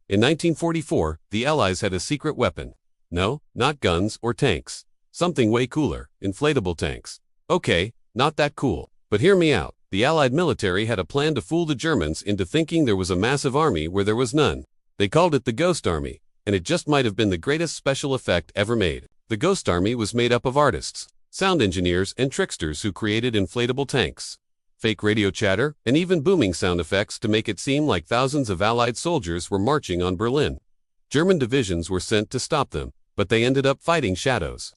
In 1944, the Allies had a secret weapon. No, not guns or tanks. Something way cooler, inflatable tanks. Okay, not that cool. But hear me out. The Allied military had a plan to fool the Germans into thinking there was a massive army where there was none. They called it the Ghost Army, and it just might have been the greatest special effect ever made. The Ghost Army was made up of artists, sound engineers, and tricksters who created inflatable tanks, fake radio chatter, and even booming sound effects to make it seem like thousands of Allied soldiers were marching on Berlin. German divisions were sent to stop them, but they ended up fighting shadows.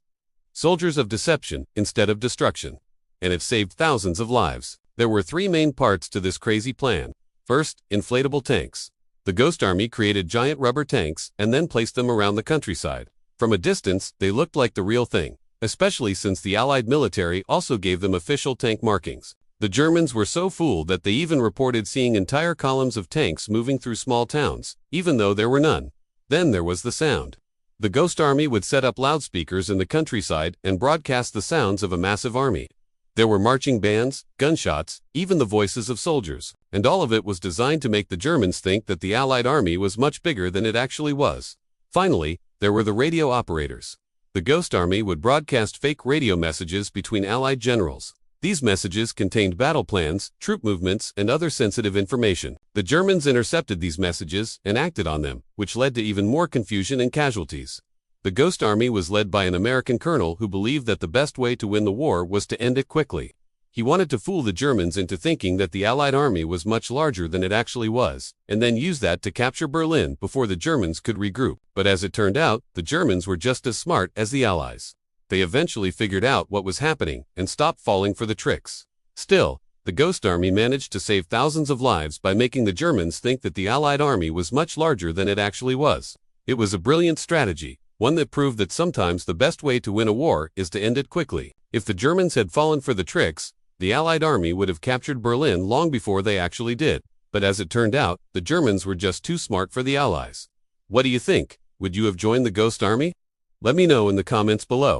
Soldiers of deception instead of destruction. And it saved thousands of lives. There were three main parts to this crazy plan. First, inflatable tanks. The Ghost Army created giant rubber tanks and then placed them around the countryside. From a distance, they looked like the real thing, especially since the Allied military also gave them official tank markings. The Germans were so fooled that they even reported seeing entire columns of tanks moving through small towns, even though there were none. Then there was the sound. The Ghost Army would set up loudspeakers in the countryside and broadcast the sounds of a massive army. There were marching bands, gunshots, even the voices of soldiers, and all of it was designed to make the Germans think that the Allied army was much bigger than it actually was. Finally, there were the radio operators. The Ghost Army would broadcast fake radio messages between Allied generals. These messages contained battle plans, troop movements, and other sensitive information. The Germans intercepted these messages and acted on them, which led to even more confusion and casualties. The Ghost Army was led by an American colonel who believed that the best way to win the war was to end it quickly. He wanted to fool the Germans into thinking that the Allied army was much larger than it actually was, and then use that to capture Berlin before the Germans could regroup. But as it turned out, the Germans were just as smart as the Allies. They eventually figured out what was happening and stopped falling for the tricks. Still, the Ghost Army managed to save thousands of lives by making the Germans think that the Allied army was much larger than it actually was. It was a brilliant strategy, one that proved that sometimes the best way to win a war is to end it quickly. If the Germans had fallen for the tricks, the Allied army would have captured Berlin long before they actually did. But as it turned out, the Germans were just too smart for the Allies. What do you think? Would you have joined the Ghost Army? Let me know in the comments below.